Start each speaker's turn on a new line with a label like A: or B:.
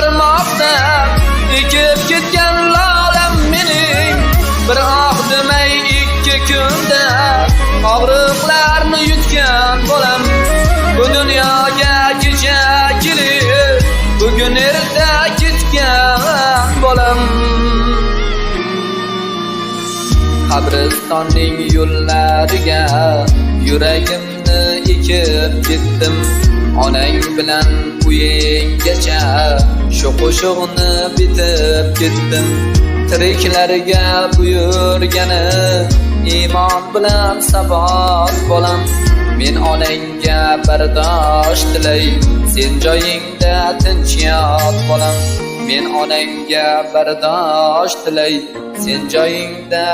A: barmoqda ekib ketgan lolam mening, bir ah demay ikki kunda og'riqlarni yutgan bolam. Bu dunyoga kecha kelib, bugun erta ketgan bolam. Qabristonning yo'llariga yuragimni ekib ketdim. Onang bilan uyinggacha shu qo'shiqni bitib ketdim. Tiriklarga buyurgani iymon bilan sabot bolam. Men onangga bardosh tilay, sen joyingda tinch yot bolam. Men onangga bardosh tilay, sen joyingda